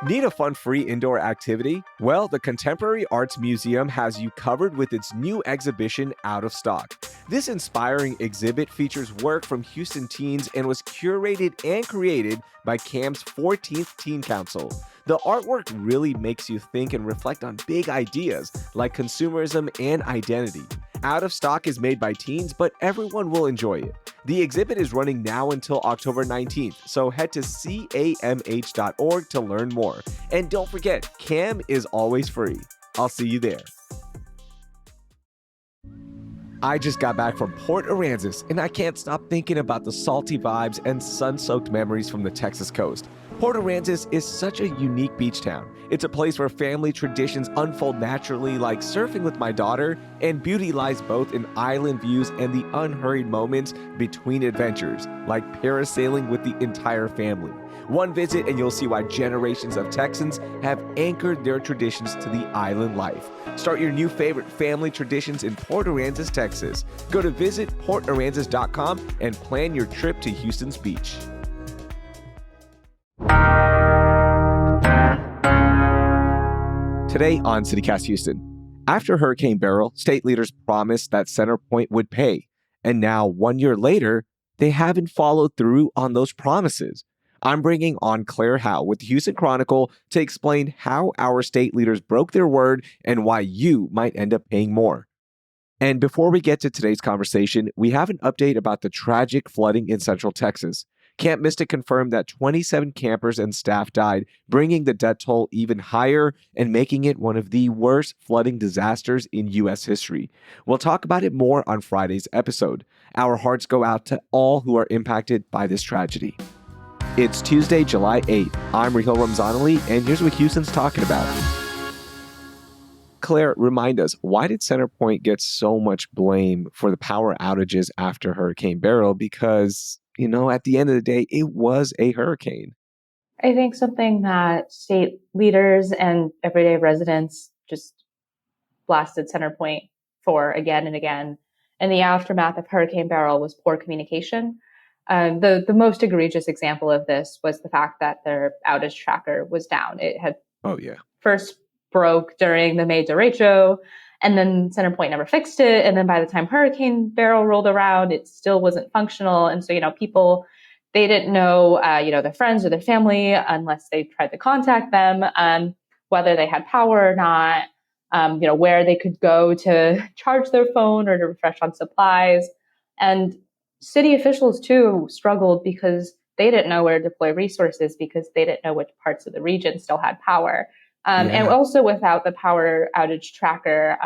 Need a fun free indoor activity? Well, the Contemporary Arts Museum has you covered with its new exhibition, Out of Stock. This inspiring exhibit features work from Houston teens and was curated and created by CAM's 14th Teen Council. The artwork really makes you think and reflect on big ideas like consumerism and identity. Out of Stock is made by teens, but everyone will enjoy it. The exhibit is running now until October 19th, so head to camh.org to learn more. And don't forget, CAM is always free. I'll see you there. I just got back from Port Aransas, and I can't stop thinking about the salty vibes and sun-soaked memories from the Texas coast. Port Aransas is such a unique beach town. It's a place where family traditions unfold naturally, like surfing with my daughter, and beauty lies both in island views and the unhurried moments between adventures, like parasailing with the entire family. One visit and you'll see why generations of Texans have anchored their traditions to the island life. Start your new favorite family traditions in Port Aransas, Texas. Go to visitportaransas.com and plan your trip to Houston's beach. Today on CityCast Houston, after Hurricane Beryl, state leaders promised that CenterPoint would pay. And now, 1 year later, they haven't followed through on those promises. I'm bringing on Claire Hao with the Houston Chronicle to explain how our state leaders broke their word and why you might end up paying more. And before we get to today's conversation, we have an update about the tragic flooding in Central Texas. Camp Mystic confirmed that 27 campers and staff died, bringing the death toll even higher and making it one of the worst flooding disasters in U.S. history. We'll talk about it more on Friday's episode. Our hearts go out to all who are impacted by this tragedy. It's Tuesday, July 8th. I'm Raheel Ramzanali, and here's what Houston's talking about. Claire, remind us, why did CenterPoint get so much blame for the power outages after Hurricane Beryl? Because at the end of the day, it was a hurricane. I think something that state leaders and everyday residents just blasted CenterPoint for again and again in the aftermath of Hurricane Beryl was poor communication. The most egregious example of this was the fact that their outage tracker was down. It had first broke during the May derecho, and then CenterPoint never fixed it. And then by the time Hurricane Beryl rolled around, it still wasn't functional. And so, people, they didn't know, their friends or their family, unless they tried to contact them, whether they had power or not, where they could go to charge their phone or to refresh on supplies. And city officials, too, struggled because they didn't know where to deploy resources because they didn't know which parts of the region still had power. And also without the power outage tracker,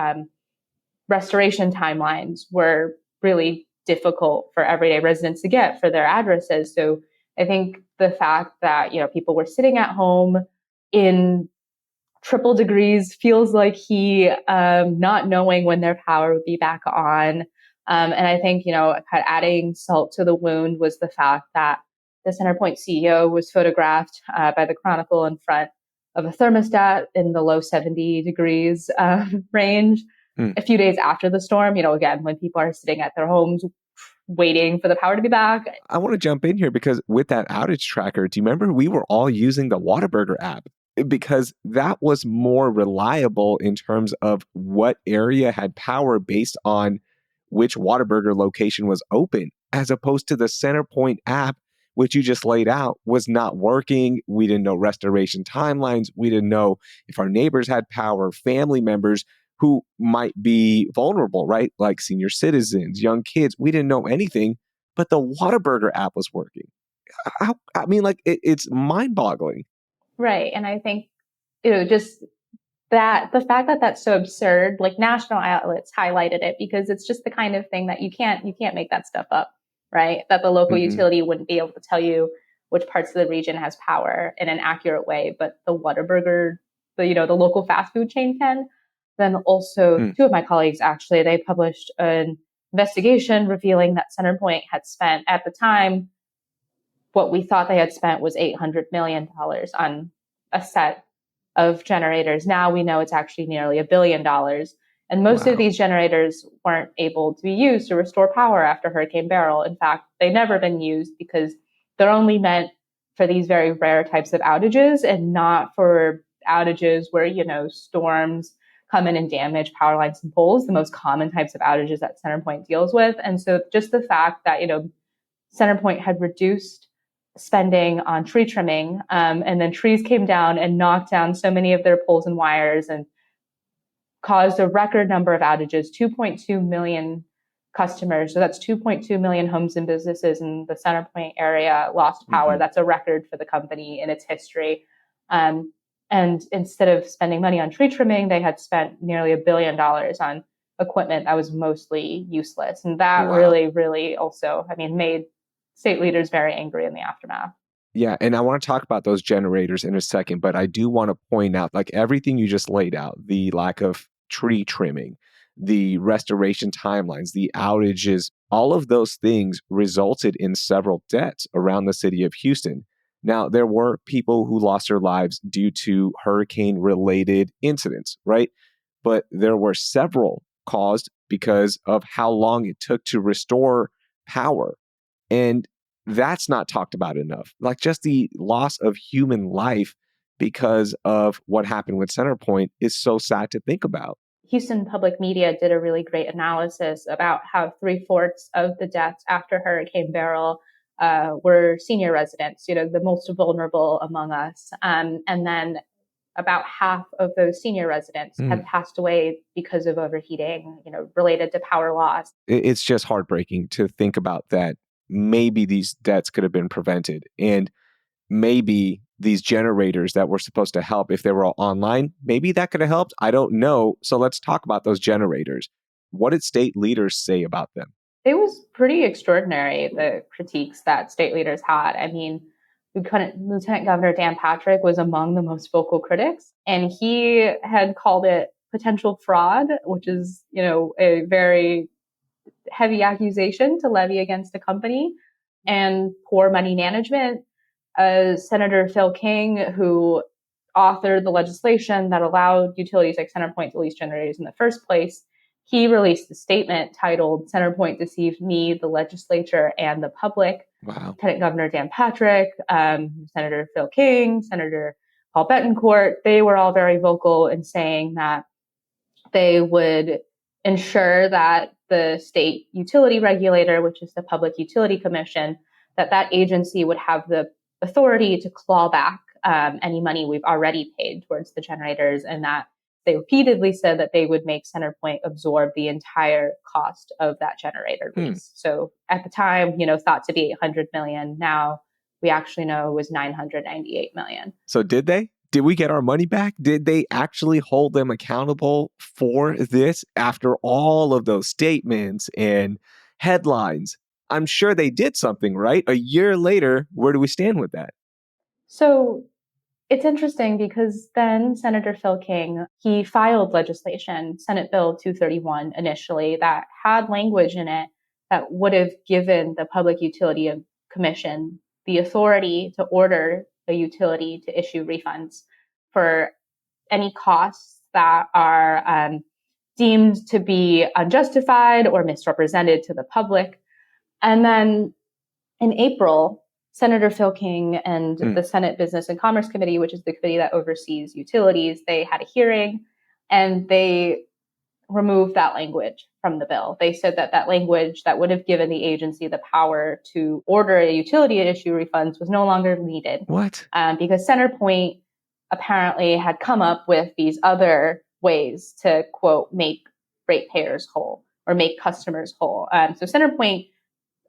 restoration timelines were really difficult for everyday residents to get for their addresses. So I think the fact that, people were sitting at home in triple degrees feels like not knowing when their power would be back on. And I think, adding salt to the wound was the fact that the CenterPoint CEO was photographed by the Chronicle in front of a thermostat in the low 70 degrees range a few days after the storm, again, when people are sitting at their homes waiting for the power to be back. I want to jump in here because with that outage tracker, do you remember we were all using the Whataburger app? Because that was more reliable in terms of what area had power based on which Whataburger location was open, as opposed to the CenterPoint app, which you just laid out, was not working. We didn't know restoration timelines. We didn't know if our neighbors had power, family members who might be vulnerable, right? Like senior citizens, young kids. We didn't know anything, but the Whataburger app was working. It's mind-boggling. Right. And I think, just that the fact that that's so absurd, like national outlets highlighted it because it's just the kind of thing that you can't make that stuff up. Right? That the local utility wouldn't be able to tell you which parts of the region has power in an accurate way, but the Whataburger, the local fast food chain can. Then also two of my colleagues, actually, they published an investigation revealing that CenterPoint had spent at the time, what we thought they had spent was $800 million on a set of generators. Now we know it's actually nearly $1 billion. And most of these generators weren't able to be used to restore power after Hurricane Beryl. In fact, they've never been used because they're only meant for these very rare types of outages and not for outages where, storms come in and damage power lines and poles, the most common types of outages that CenterPoint deals with. And so just the fact that, CenterPoint had reduced spending on tree trimming, and then trees came down and knocked down so many of their poles and wires and caused a record number of outages, 2.2 million customers. So that's 2.2 million homes and businesses in the CenterPoint area lost power. Mm-hmm. That's a record for the company in its history. And instead of spending money on tree trimming, they had spent nearly $1 billion on equipment that was mostly useless. And that really, really also, made state leaders very angry in the aftermath. Yeah, and I want to talk about those generators in a second, but I do want to point out, like everything you just laid out, the lack of tree trimming, the restoration timelines, the outages, all of those things resulted in several deaths around the city of Houston. Now, there were people who lost their lives due to hurricane-related incidents, right? But there were several caused because of how long it took to restore power. And that's not talked about enough. Like just the loss of human life because of what happened with CenterPoint is so sad to think about. Houston Public Media did a really great analysis about how 3/4 of the deaths after Hurricane Beryl were senior residents, the most vulnerable among us. And then about half of those senior residents had passed away because of overheating, related to power loss. It's just heartbreaking to think about that. Maybe these deaths could have been prevented. And maybe these generators that were supposed to help, if they were all online, maybe that could have helped. I don't know. So let's talk about those generators. What did state leaders say about them? It was pretty extraordinary, the critiques that state leaders had. Lieutenant Governor Dan Patrick was among the most vocal critics, and he had called it potential fraud, which is, a very heavy accusation to levy against a company, and poor money management. Senator Phil King, who authored the legislation that allowed utilities like CenterPoint to lease generators in the first place, he released a statement titled "CenterPoint Deceived Me, the Legislature, and the Public." Wow. Lieutenant Governor Dan Patrick, Senator Phil King, Senator Paul Betancourt, they were all very vocal in saying that they would ensure that the state utility regulator, which is the Public Utility Commission, that agency would have the authority to claw back any money we've already paid towards the generators, and that they repeatedly said that they would make CenterPoint absorb the entire cost of that generator lease. So at the time, thought to be $800 million. Now we actually know it was $998 million. So did they? Did we get our money back? Did they actually hold them accountable for this after all of those statements and headlines? I'm sure they did something, right? A year later, where do we stand with that? So it's interesting because then Senator Phil King, he filed legislation, Senate Bill 231 initially, that had language in it that would have given the Public Utility Commission the authority to order a utility to issue refunds for any costs that are deemed to be unjustified or misrepresented to the public. And then in April, Senator Phil King and the Senate Business and Commerce Committee, which is the committee that oversees utilities, they had a hearing and they removed that language from the bill. They said that language that would have given the agency the power to order a utility to issue refunds was no longer needed. What? Because CenterPoint apparently had come up with these other ways to, quote, make ratepayers whole or make customers whole. So CenterPoint,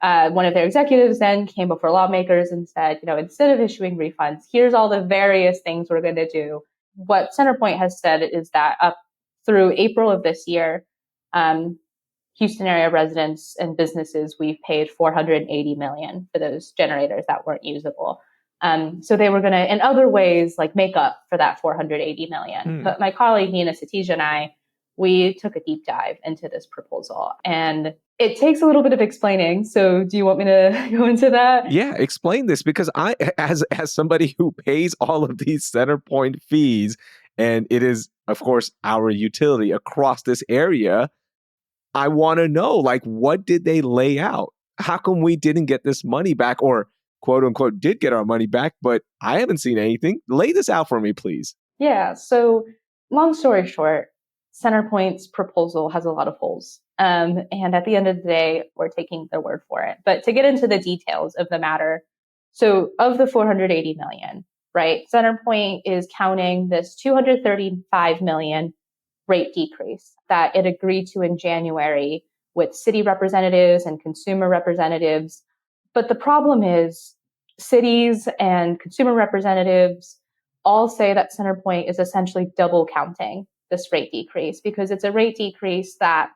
one of their executives then came before lawmakers and said, instead of issuing refunds, here's all the various things we're going to do. What CenterPoint has said is that up through April of this year, Houston area residents and businesses, we've paid $480 million for those generators that weren't usable. So they were going to, in other ways, make up for that $480 million. But my colleague Nina Satija and I, we took a deep dive into this proposal, and it takes a little bit of explaining. So do you want me to go into that? Yeah, explain this, because I, as somebody who pays all of these CenterPoint fees, and it is, of course, our utility across this area, I want to know, what did they lay out? How come we didn't get this money back, or quote unquote did get our money back, but I haven't seen anything. Lay this out for me, please. Yeah. So long story short, CenterPoint's proposal has a lot of holes. And at the end of the day, we're taking their word for it. But to get into the details of the matter, so of the 480 million, right, CenterPoint is counting this 235 million rate decrease that it agreed to in January with city representatives and consumer representatives. But the problem is cities and consumer representatives all say that CenterPoint is essentially double counting this rate decrease because it's a rate decrease that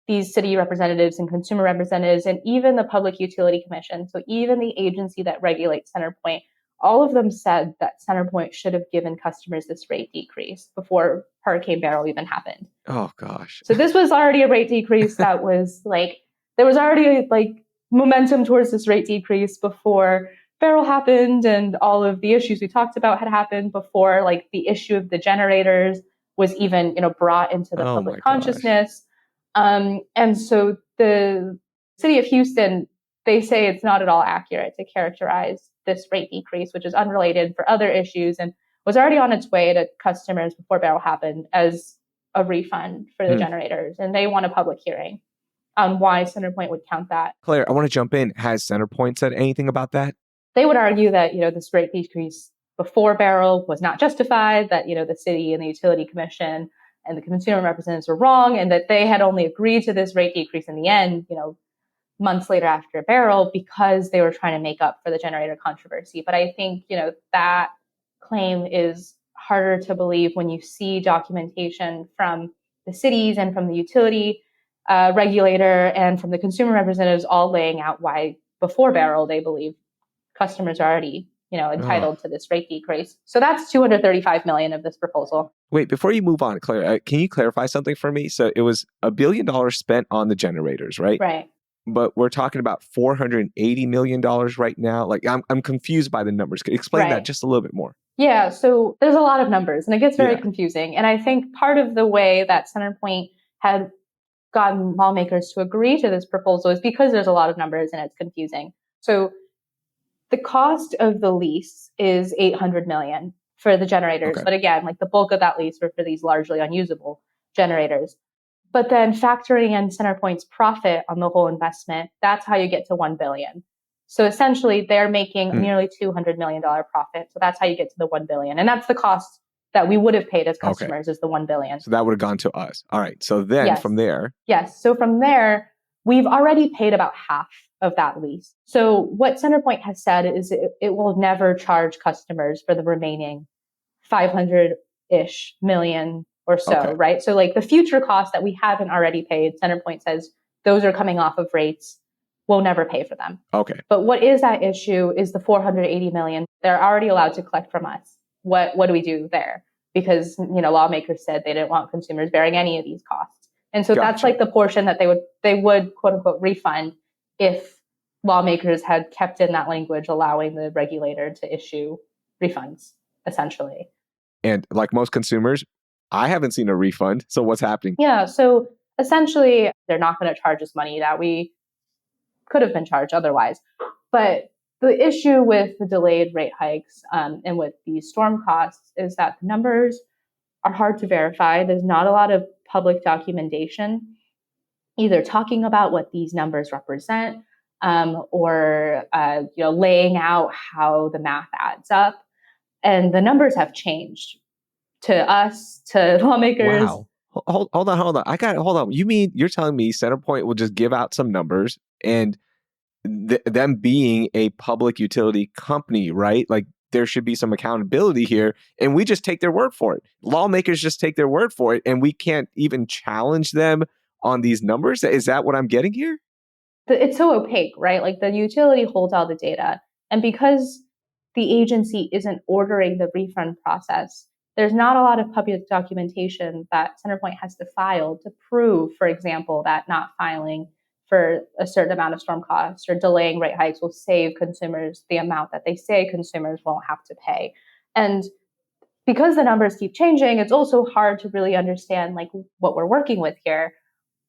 these city representatives and consumer representatives and even the Public Utility Commission, so even the agency that regulates CenterPoint, all of them said that CenterPoint should have given customers this rate decrease before Hurricane Beryl even happened. Oh, gosh. So this was already a rate decrease that was there was already momentum towards this rate decrease before Beryl happened and all of the issues we talked about had happened before the issue of the generators was even brought into the public consciousness. And so the city of Houston, they say it's not at all accurate to characterize this rate decrease, which is unrelated for other issues and was already on its way to customers before Beryl happened as a refund for the generators. And they want a public hearing on why CenterPoint would count that. Claire, I want to jump in. Has CenterPoint said anything about that? They would argue that, this rate decrease before Beryl was not justified, that, the city and the utility commission and the consumer representatives were wrong, and that they had only agreed to this rate decrease in the end, months later after Beryl because they were trying to make up for the generator controversy. But I think, that claim is harder to believe when you see documentation from the cities and from the utility regulator and from the consumer representatives all laying out why before Beryl they believe customers are already entitled to this rate decrease. So that's 235 million of this proposal. Wait, before you move on, Claire, can you clarify something for me? So it was $1 billion spent on the generators, right? Right. But we're talking about $480 million right now. I'm confused by the numbers. Explain that just a little bit more. Yeah, so there's a lot of numbers and it gets very confusing. And I think part of the way that CenterPoint had gotten lawmakers to agree to this proposal is because there's a lot of numbers and it's confusing. So the cost of the lease is $800 million for the generators. Okay. But again, the bulk of that lease were for these largely unusable generators. But then factoring in CenterPoint's profit on the whole investment, that's how you get to $1 billion. So essentially, they're making nearly $200 million profit. So that's how you get to the $1 billion. And that's the cost that we would have paid as customers is the $1 billion. So that would have gone to us. All right. So then from there. Yes. So from there, we've already paid about half of that lease. So what CenterPoint has said is it will never charge customers for the remaining 500-ish million or so, right? So the future costs that we haven't already paid, CenterPoint says those are coming off of rates. We'll never pay for them. Okay. But what is at issue is the 480 million. They're already allowed to collect from us. What do we do there? Because, lawmakers said they didn't want consumers bearing any of these costs. And so that's the portion that they would quote unquote refund if lawmakers had kept in that language, allowing the regulator to issue refunds, essentially. And like most consumers, I haven't seen a refund. So what's happening? Yeah. So essentially, they're not going to charge us money that we could have been charged otherwise. But the issue with the delayed rate hikes and with these storm costs is that the numbers are hard to verify. There's not a lot of public documentation, either talking about what these numbers represent or laying out how the math adds up. And the numbers have changed to us, to lawmakers. Wow. Hold on. Hold on. You mean you're telling me CenterPoint will just give out some numbers and them being a public utility company, right? There should be some accountability here, and we just take their word for it. Lawmakers just take their word for it, and we can't even challenge them on these numbers. Is that what I'm getting here? It's so opaque, right? The utility holds all the data, and because the agency isn't ordering the refund process, there's not a lot of public documentation that CenterPoint has to file to prove, for example, that not filing for a certain amount of storm costs or delaying rate hikes will save consumers the amount that they say consumers won't have to pay. And because the numbers keep changing, it's also hard to really understand what we're working with here.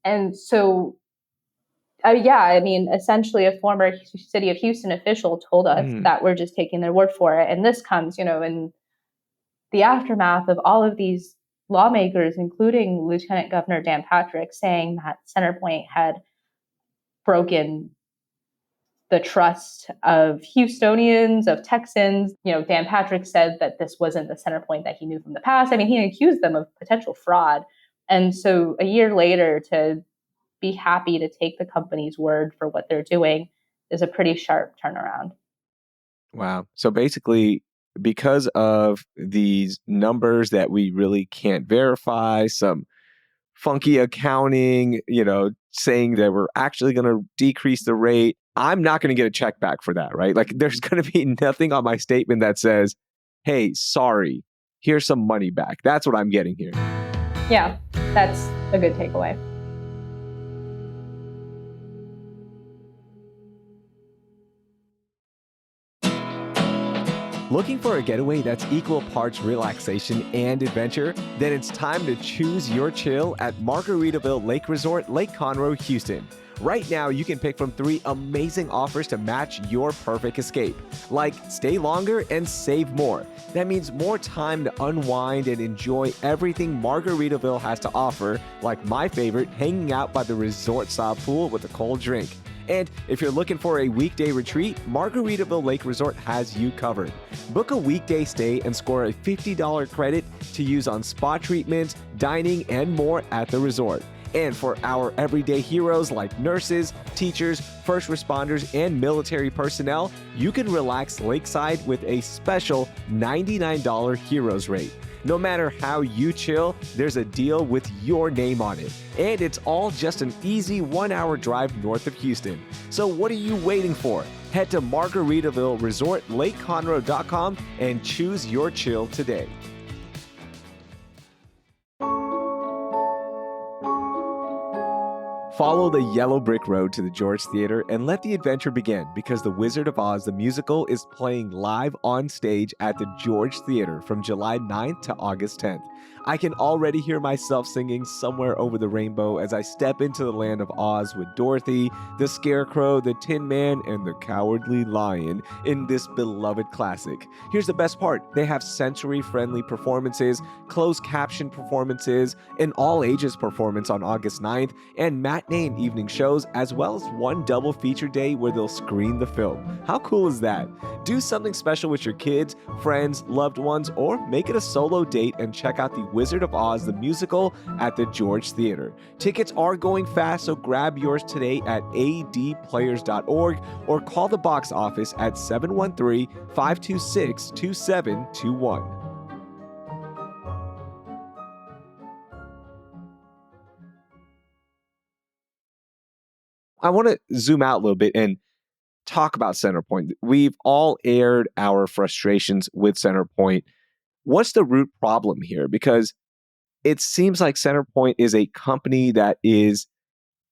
And so Yeah, I mean, essentially a former city of Houston official told us that we're just taking their word for it. And this comes, in the aftermath of all of these lawmakers, including Lieutenant Governor Dan Patrick, saying that CenterPoint had broken the trust of Houstonians, of Texans. Dan Patrick said that this wasn't the CenterPoint that he knew from the past. I mean, he accused them of potential fraud. And so a year later, to be happy to take the company's word for what they're doing is a pretty sharp turnaround. Wow. So basically, because of these numbers that we really can't verify, some funky accounting, saying that we're actually going to decrease the rate, I'm not going to get a check back for that, right? Like there's going to be nothing on my statement that says, hey, sorry, here's some money back. That's what I'm getting here. Yeah, that's a good takeaway. Looking for a getaway that's equal parts relaxation and adventure? Then it's time to choose your chill at Margaritaville Lake Resort, Lake Conroe, Houston. Right now, you can pick from 3 amazing offers to match your perfect escape, like stay longer and save more. That means more time to unwind and enjoy everything Margaritaville has to offer, like my favorite, hanging out by the resort-style pool with a cold drink. And if you're looking for a weekday retreat, Margaritaville Lake Resort has you covered. Book a weekday stay and score a $50 credit to use on spa treatments, dining, and more at the resort. And for our everyday heroes like nurses, teachers, first responders, and military personnel, you can relax lakeside with a special $99 heroes rate. No matter how you chill, there's a deal with your name on it. And it's all just an easy 1-hour drive north of Houston. So what are you waiting for? Head to Margaritaville Resort, LakeConroe.com and choose your chill today. Follow the yellow brick road to the George Theater and let the adventure begin, because The Wizard of Oz the musical is playing live on stage at the George Theater from July 9th to August 10th. I can already hear myself singing Somewhere Over the Rainbow as I step into the land of Oz with Dorothy, the Scarecrow, the Tin Man, and the Cowardly Lion in this beloved classic. Here's the best part. They have sensory-friendly performances, closed caption performances, an all-ages performance on August 9th, and matinee and evening shows, as well as one double feature day where they'll screen the film. How cool is that? Do something special with your kids, friends, loved ones, or make it a solo date and check out The Wizard of Oz the musical at the George Theater. Tickets are going fast, so grab yours today at adplayers.org or call the box office at 713-526-2721. I want to zoom out a little bit and talk about CenterPoint. We've all aired our frustrations with CenterPoint. What's the root problem here? Because it seems like CenterPoint is a company that is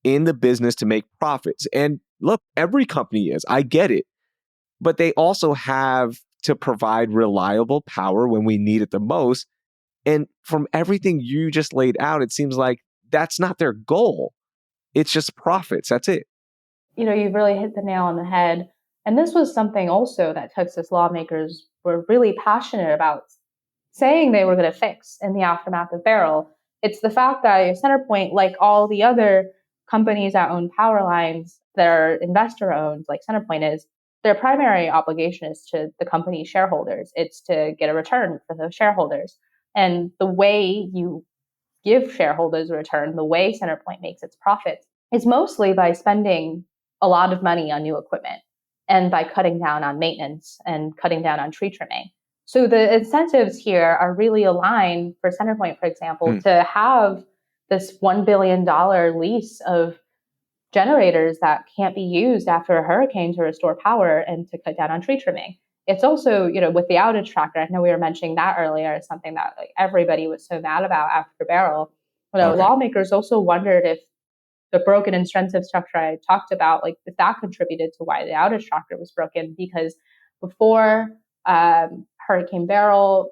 in the business to make profits. And look, every company is. I get it. But they also have to provide reliable power when we need it the most. And from everything you just laid out, it seems like that's not their goal. It's just profits. That's it. You've really hit the nail on the head. And this was something also that Texas lawmakers were really passionate about saying they were going to fix in the aftermath of Beryl. It's the fact that CenterPoint, like all the other companies that own power lines that are investor owned, like CenterPoint is, their primary obligation is to the company's shareholders. It's to get a return for those shareholders. And the way you give shareholders a return, the way CenterPoint makes its profits, is mostly by spending a lot of money on new equipment and by cutting down on maintenance and cutting down on tree trimming. So the incentives here are really aligned for CenterPoint, for example, to have this $1 billion lease of generators that can't be used after a hurricane to restore power and to cut down on tree trimming. It's also, with the outage tracker, I know we were mentioning that earlier, is something that everybody was so mad about after Beryl. Lawmakers also wondered if the broken incentive structure I talked about, if that contributed to why the outage tracker was broken, because before Hurricane Beryl,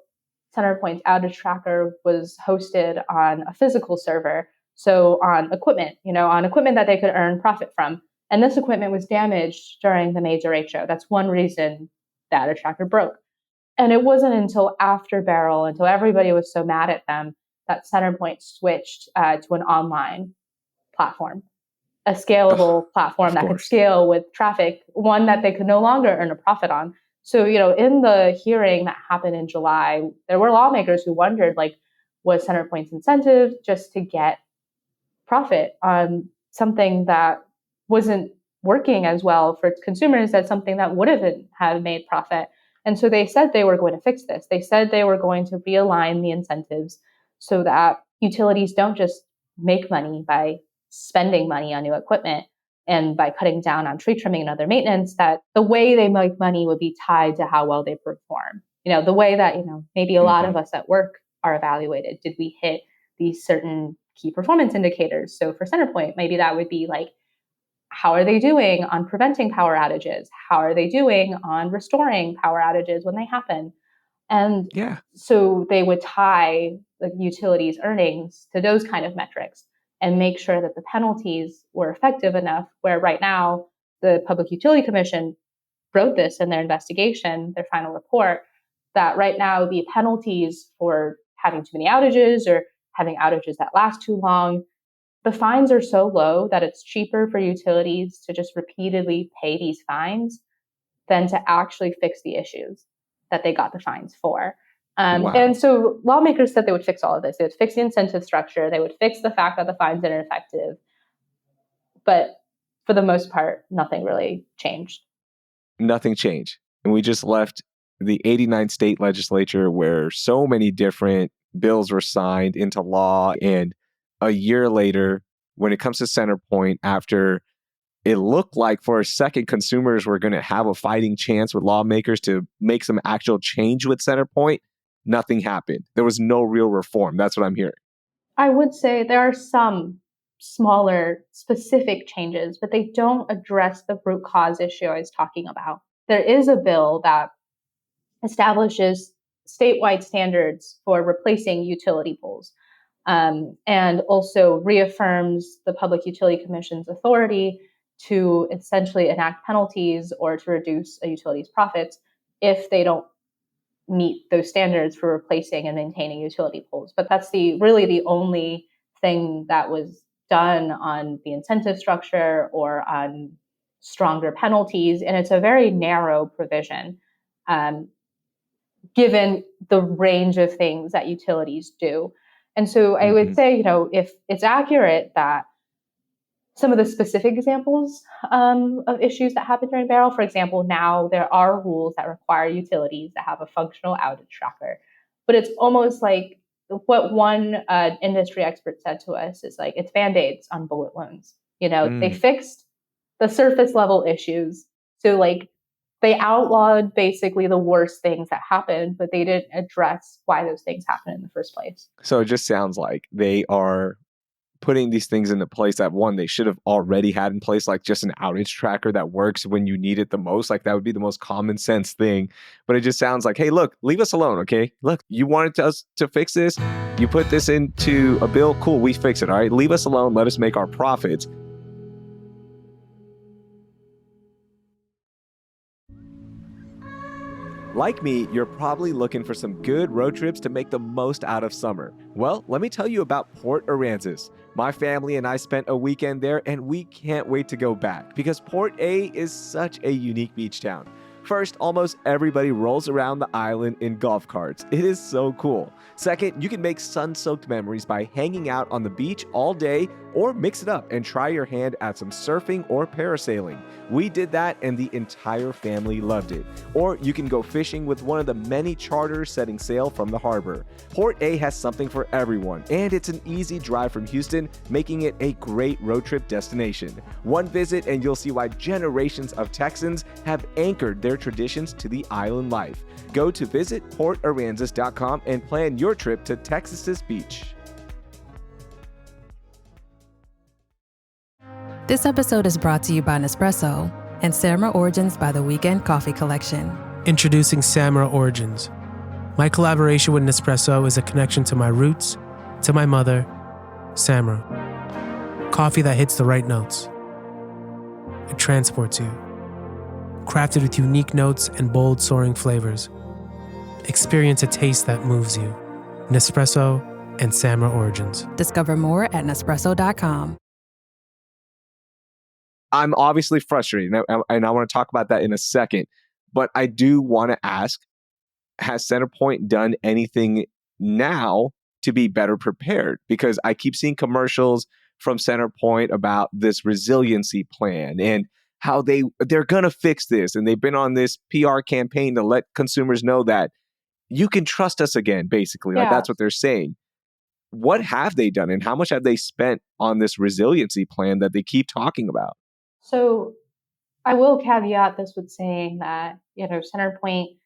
CenterPoint's outage tracker was hosted on a physical server. So on equipment, on equipment that they could earn profit from. And this equipment was damaged during the May derecho. That's one reason the outage tracker broke. And it wasn't until after Beryl, until everybody was so mad at them, that CenterPoint switched to an online platform, a scalable platform that could scale with traffic, one that they could no longer earn a profit on. So, in the hearing that happened in July, there were lawmakers who wondered, was CenterPoint's incentive just to get profit on something that wasn't working as well for consumers as something that would have made profit? And so they said they were going to fix this. They said they were going to realign the incentives so that utilities don't just make money by spending money on new equipment and by cutting down on tree trimming and other maintenance, that the way they make money would be tied to how well they perform. The way that, maybe a lot of us at work are evaluated. Did we hit these certain key performance indicators? So for CenterPoint, maybe that would be how are they doing on preventing power outages? How are they doing on restoring power outages when they happen? And so they would tie the utilities' earnings to those kind of metrics and make sure that the penalties were effective enough, where right now the Public Utility Commission wrote this in their investigation, their final report, that right now the penalties for having too many outages or having outages that last too long, the fines are so low that it's cheaper for utilities to just repeatedly pay these fines than to actually fix the issues that they got the fines for. And so lawmakers said they would fix all of this. They would fix the incentive structure. They would fix the fact that the fines are ineffective. But for the most part, nothing really changed. Nothing changed. And we just left the 89 state legislature where so many different bills were signed into law. And a year later, when it comes to CenterPoint, after it looked like for a second consumers were going to have a fighting chance with lawmakers to make some actual change with CenterPoint, nothing happened. There was no real reform. That's what I'm hearing. I would say there are some smaller specific changes, but they don't address the root cause issue I was talking about. There is a bill that establishes statewide standards for replacing utility poles, and also reaffirms the Public Utility Commission's authority to essentially enact penalties or to reduce a utility's profits if they don't meet those standards for replacing and maintaining utility poles. But that's really the only thing that was done on the incentive structure or on stronger penalties. And it's a very narrow provision, given the range of things that utilities do. And so I would say, if it's accurate that some of the specific examples of issues that happened during Beryl, for example, now there are rules that require utilities to have a functional outage tracker. But it's almost like what one industry expert said to us is it's Band-Aids on bullet wounds. They fixed the surface level issues. So they outlawed basically the worst things that happened, but they didn't address why those things happened in the first place. So it just sounds like they are putting these things into place that, one, they should have already had in place, like just an outage tracker that works when you need it the most. That would be the most common sense thing. But it just sounds like, hey, look, leave us alone, okay? Look, you wanted us to fix this. You put this into a bill. Cool, we fix it, all right? Leave us alone. Let us make our profits. Like me, you're probably looking for some good road trips to make the most out of summer. Well, let me tell you about Port Aransas. My family and I spent a weekend there, and we can't wait to go back because Port A is such a unique beach town. First, almost everybody rolls around the island in golf carts. It is so cool. Second, you can make sun-soaked memories by hanging out on the beach all day, or mix it up and try your hand at some surfing or parasailing. We did that and the entire family loved it. Or you can go fishing with one of the many charters setting sail from the harbor. Port A has something for everyone, and it's an easy drive from Houston, making it a great road trip destination. One visit and you'll see why generations of Texans have anchored their traditions to the island life. Go to visitportaransas.com and plan your trip to Texas's beach. This episode is brought to you by Nespresso and Samra Origins by the Weekend Coffee Collection. Introducing Samra Origins. My collaboration with Nespresso is a connection to my roots, to my mother, Samra. Coffee that hits the right notes. it transports you. Crafted with unique notes and bold, soaring flavors. Experience a taste that moves you. Nespresso and Samra Origins. Discover more at Nespresso.com. I'm obviously frustrated, and I want to talk about that in a second. But I do want to ask, has CenterPoint done anything now to be better prepared? Because I keep seeing commercials from CenterPoint about this resiliency plan and how they're going to fix this. And they've been on this PR campaign to let consumers know that you can trust us again, basically. Like, that's what they're saying. What have they done, and how much have they spent on this resiliency plan that they keep talking about? So I will caveat this with saying that, CenterPoint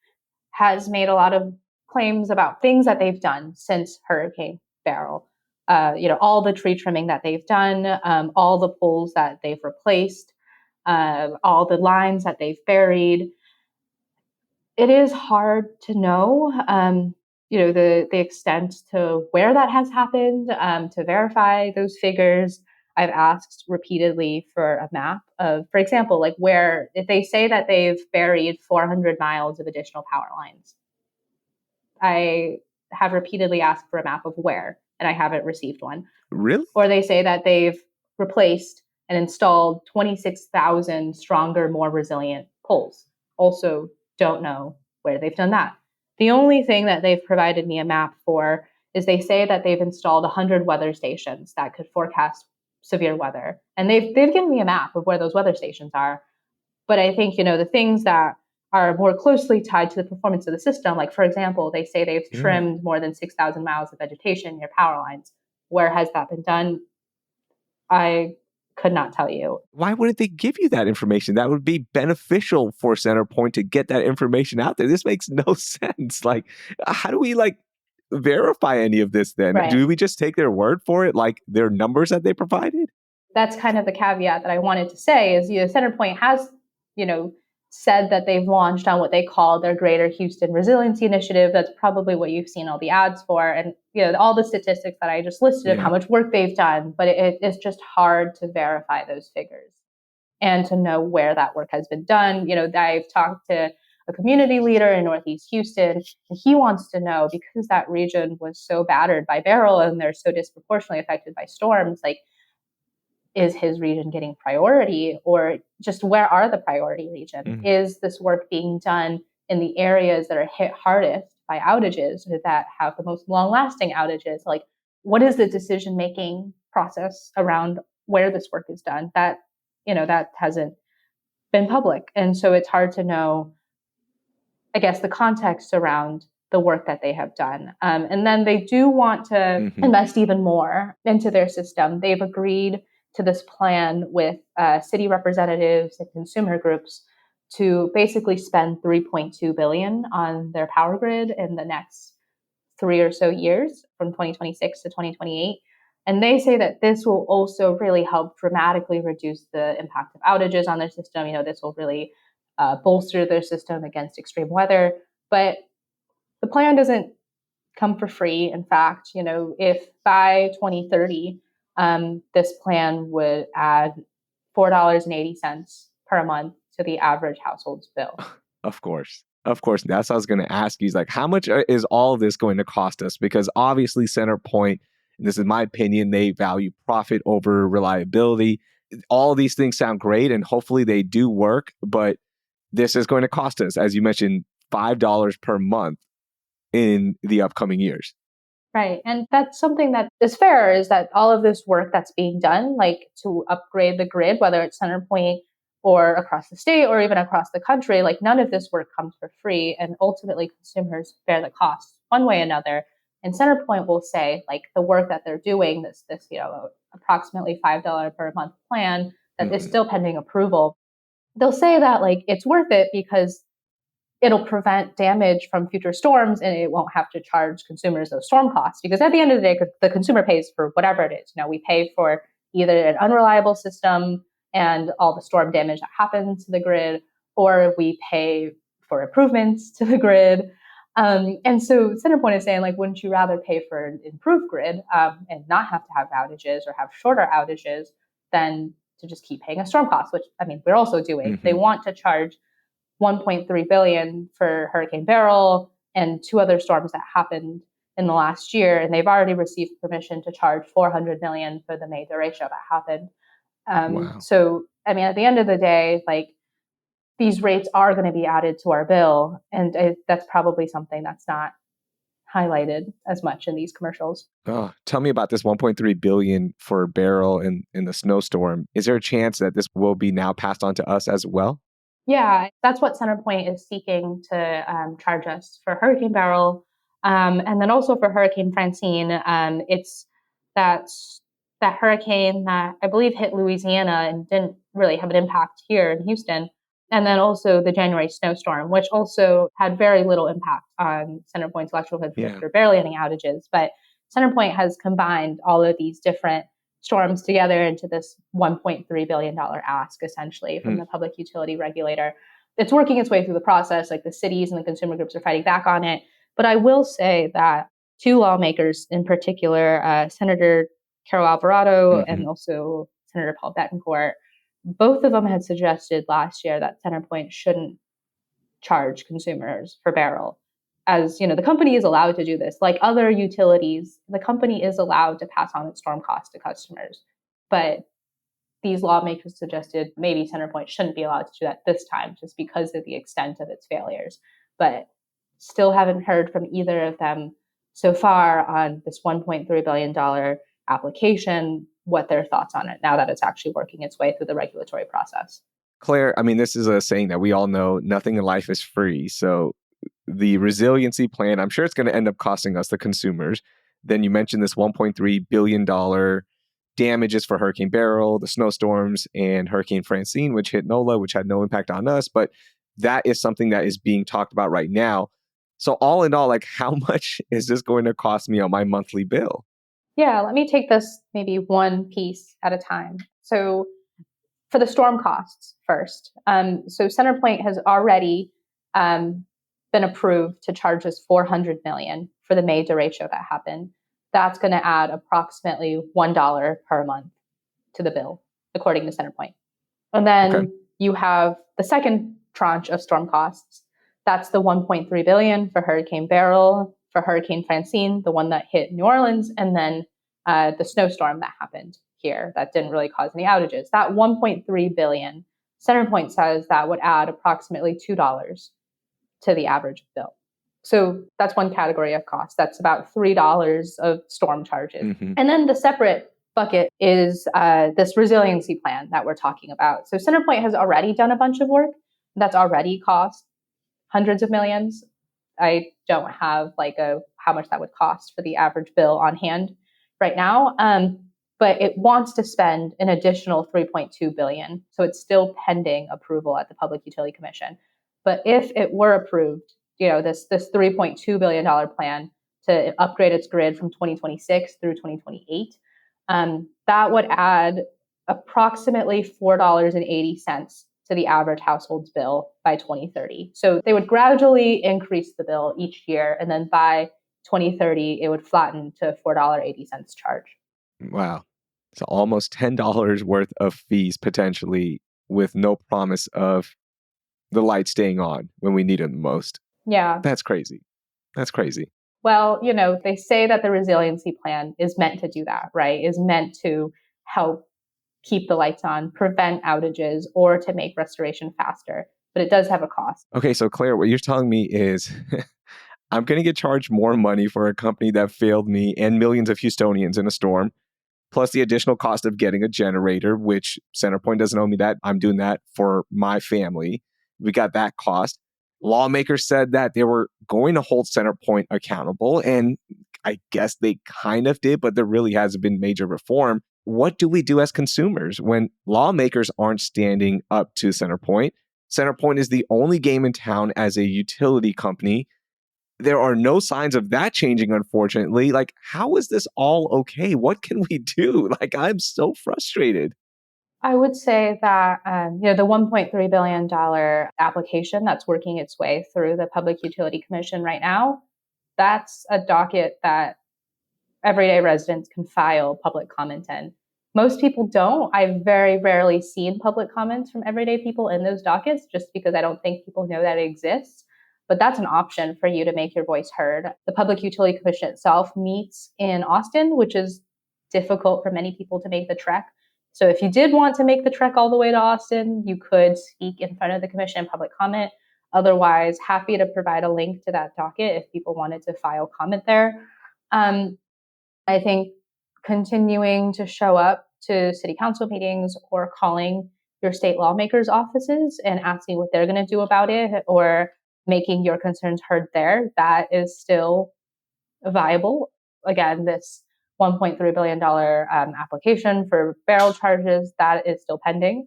has made a lot of claims about things that they've done since Hurricane Beryl. All the tree trimming that they've done, all the poles that they've replaced, all the lines that they've buried. It is hard to know, the extent to where that has happened, to verify those figures. I've asked repeatedly for a map of, for example, like where, if they say that they've buried 400 miles of additional power lines, I have repeatedly asked for a map of where, and I haven't received one. Really? Or they say that they've replaced and installed 26,000 stronger, more resilient poles. Also don't know where they've done that. The only thing that they've provided me a map for is they say that they've installed 100 weather stations that could forecast severe weather. And they've given me a map of where those weather stations are. But I think, the things that are more closely tied to the performance of the system, like, for example, they say they've trimmed more than 6,000 miles of vegetation near power lines. Where has that been done? I could not tell you. Why wouldn't they give you that information? That would be beneficial for CenterPoint to get that information out there. This makes no sense. Like, how do we verify any of this then? Right. Do we just take their word for it, like their numbers that they provided? That's kind of the caveat that I wanted to say is, CenterPoint has, said that they've launched on what they call their Greater Houston Resiliency Initiative. That's probably what you've seen all the ads for. And, all the statistics that I just listed of how much work they've done, but it's just hard to verify those figures and to know where that work has been done. I've talked to a community leader in Northeast Houston, and he wants to know, because that region was so battered by Beryl and they're so disproportionately affected by storms, like, is his region getting priority, or just where are the priority regions? Mm-hmm. Is this work being done in the areas that are hit hardest by outages, or that have the most long-lasting outages? Like, what is the decision-making process around where this work is done? That, that hasn't been public. And so it's hard to know, I guess, the context around the work that they have done. And then they do want to invest even more into their system. They've agreed to this plan with city representatives and consumer groups to basically spend $3.2 billion on their power grid in the next 3 or so years, from 2026 to 2028. And they say that this will also really help dramatically reduce the impact of outages on their system. This will really bolster their system against extreme weather. But the plan doesn't come for free. In fact, if by 2030, this plan would add $4.80 per month to the average household's bill. Of course. That's what I was going to ask you. Is like, how much is all of this going to cost us? Because obviously CenterPoint, and this is my opinion, they value profit over reliability. All these things sound great, and hopefully they do work, but this is going to cost us, as you mentioned, $5 per month in the upcoming years. Right. And that's something that is fair, is that all of this work that's being done, like to upgrade the grid, whether it's CenterPoint or across the state or even across the country, like none of this work comes for free. And ultimately consumers bear the cost one way or another. And CenterPoint will say, like, the work that they're doing, this approximately $5 per month plan that is still pending approval, they'll say that, like, it's worth it because it'll prevent damage from future storms, and it won't have to charge consumers those storm costs. Because at the end of the day, the consumer pays for whatever it is. We pay for either an unreliable system and all the storm damage that happens to the grid, or we pay for improvements to the grid. And so CenterPoint is saying, like, wouldn't you rather pay for an improved grid and not have to have outages or have shorter outages than to just keep paying a storm cost, which I mean we're also doing. Mm-hmm. They want to charge $1.3 billion for Hurricane Beryl and two other storms that happened in the last year, and they've already received permission to charge $400 million for the May derecho that happened. Wow. So, I mean, at the end of the day, like these rates are going to be added to our bill, and that's probably something that's not highlighted as much in these commercials. Oh, tell me about this 1.3 billion for Beryl in the snowstorm. Is there a chance that this will be now passed on to us as well? Yeah, that's what CenterPoint is seeking to charge us for Hurricane Beryl, and then also for Hurricane Francine. It's that that hurricane that I believe hit Louisiana and didn't really have an impact here in Houston, and then also the January snowstorm, which also had very little impact on CenterPoint's electrical infrastructure, barely any outages. But CenterPoint has combined all of these different storms together into this $1.3 billion ask, essentially, from the public utility regulator. It's working its way through the process. Like the cities and the consumer groups are fighting back on it. But I will say that two lawmakers in particular, Senator Carol Alvarado and also Senator Paul Betancourt, both of them had suggested last year that CenterPoint shouldn't charge consumers for Beryl. As you know, the company is allowed to do this. Like other utilities, the company is allowed to pass on its storm costs to customers. But these lawmakers suggested maybe CenterPoint shouldn't be allowed to do that this time just because of the extent of its failures. But still haven't heard from either of them so far on this $1.3 billion application, what their thoughts on it now that it's actually working its way through the regulatory process. Claire, I mean, this is a saying that we all know, nothing in life is free. So the resiliency plan, I'm sure it's going to end up costing us, the consumers. Then you mentioned this $1.3 billion damages for Hurricane Beryl, the snowstorms, and Hurricane Francine, which hit NOLA, which had no impact on us. But that is something that is being talked about right now. So all in all, like how much is this going to cost me on my monthly bill? Yeah, let me take this maybe one piece at a time. So for the storm costs first. So CenterPoint has already been approved to charge us $400 million for the May derecho that happened. That's going to add approximately $1 per month to the bill, according to CenterPoint. And then you have the second tranche of storm costs. That's the $1.3 billion for Hurricane Beryl, for Hurricane Francine, the one that hit New Orleans, and then the snowstorm that happened here that didn't really cause any outages. That $1.3 billion, CenterPoint says that would add approximately $2 to the average bill. So that's one category of cost. That's about $3 of storm charges. And then the separate bucket is this resiliency plan that we're talking about. So CenterPoint has already done a bunch of work that's already cost hundreds of millions. I don't have like how much that would cost for the average bill on hand right now. But it wants to spend an additional $3.2 billion. So it's still pending approval at the Public Utility Commission. But if it were approved, you know, this $3.2 billion plan to upgrade its grid from 2026 through 2028, that would add approximately $4.80 to the average household's bill by 2030. So they would gradually increase the bill each year, and then by 2030, it would flatten to $4.80 charge. Wow. So almost $10 worth of fees potentially, with no promise of the light staying on when we need it the most. Yeah. That's crazy. That's crazy. Well, you know, they say that the resiliency plan is meant to do that, right? Is meant to help keep the lights on, prevent outages, or to make restoration faster. But it does have a cost. Okay, so Claire, what you're telling me is I'm going to get charged more money for a company that failed me and millions of Houstonians in a storm, plus the additional cost of getting a generator, which CenterPoint doesn't owe me that. I'm doing that for my family. We got that cost. Lawmakers said that they were going to hold CenterPoint accountable, and I guess they kind of did, but there really hasn't been major reform. What do we do as consumers when lawmakers aren't standing up to CenterPoint? CenterPoint is the only game in town as a utility company. There are no signs of that changing, unfortunately. Like, how is this all okay? What can we do? Like, I'm so frustrated. I would say that the $1.3 billion application that's working its way through the Public Utility Commission right now, that's a docket that everyday residents can file public comment in. Most people don't. I've very rarely seen public comments from everyday people in those dockets just because I don't think people know that it exists. But that's an option for you to make your voice heard. The Public Utility Commission itself meets in Austin, which is difficult for many people to make the trek. So if you did want to make the trek all the way to Austin, you could speak in front of the commission in public comment. Otherwise, happy to provide a link to that docket if people wanted to file comment there. I think continuing to show up to city council meetings or calling your state lawmakers' offices and asking what they're going to do about it or making your concerns heard there, that is still viable. Again, this $1.3 billion application for Beryl charges, that is still pending.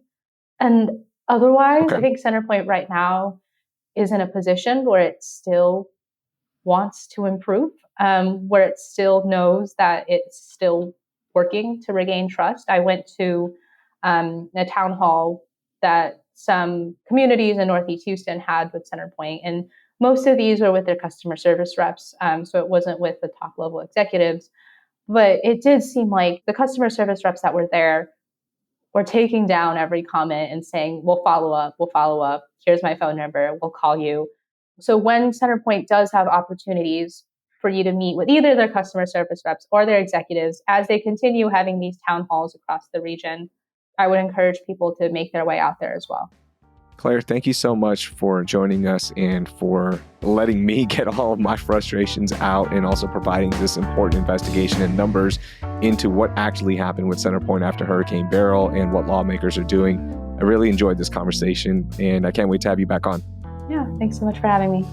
And otherwise, I think CenterPoint right now is in a position where it still wants to improve, where it still knows that it's still working to regain trust. I went to a town hall that some communities in Northeast Houston had with CenterPoint, and most of these were with their customer service reps, so it wasn't with the top level executives. But it did seem like the customer service reps that were there were taking down every comment and saying, we'll follow up, here's my phone number, we'll call you. So when CenterPoint does have opportunities for you to meet with either their customer service reps or their executives, as they continue having these town halls across the region, I would encourage people to make their way out there as well. Claire, thank you so much for joining us and for letting me get all of my frustrations out and also providing this important investigation and numbers into what actually happened with CenterPoint after Hurricane Beryl and what lawmakers are doing. I really enjoyed this conversation and I can't wait to have you back on. Yeah, thanks so much for having me.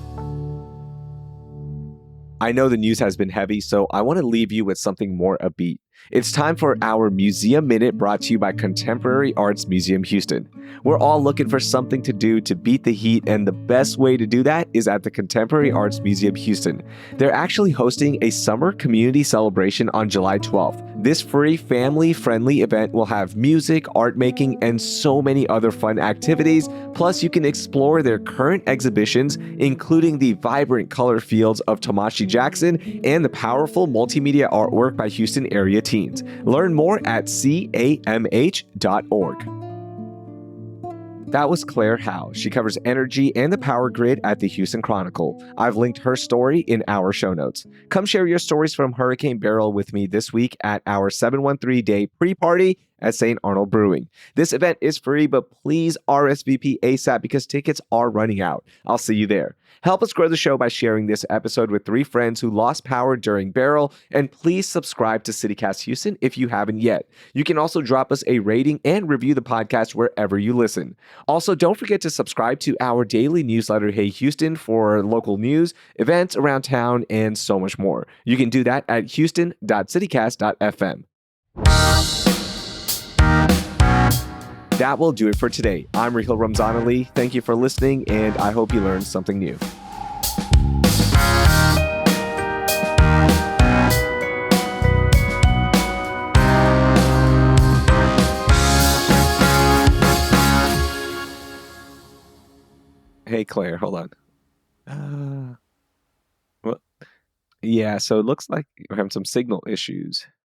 I know the news has been heavy, so I want to leave you with something more upbeat. It's time for our Museum Minute brought to you by Contemporary Arts Museum Houston. We're all looking for something to do to beat the heat, and the best way to do that is at the Contemporary Arts Museum Houston. They're actually hosting a summer community celebration on July 12th. This free, family-friendly event will have music, art making, and so many other fun activities. Plus, you can explore their current exhibitions, including the vibrant color fields of Tamashi Jackson and the powerful multimedia artwork by Houston area teens. Learn more at camh.org. That was Claire Hao. She covers energy and the power grid at the Houston Chronicle. I've linked her story in our show notes. Come share your stories from Hurricane Beryl with me this week at our 713-day pre-party at St. Arnold Brewing. This event is free, but please RSVP ASAP because tickets are running out. I'll see you there. Help us grow the show by sharing this episode with 3 friends who lost power during Beryl, and please subscribe to CityCast Houston if you haven't yet. You can also drop us a rating and review the podcast wherever you listen. Also, don't forget to subscribe to our daily newsletter, Hey Houston, for local news, events around town, and so much more. You can do that at houston.citycast.fm. That will do it for today. I'm Raheel Ramzanali. Thank you for listening, and I hope you learned something new. Hey, Claire, hold on. Well, yeah, so it looks like we're having some signal issues.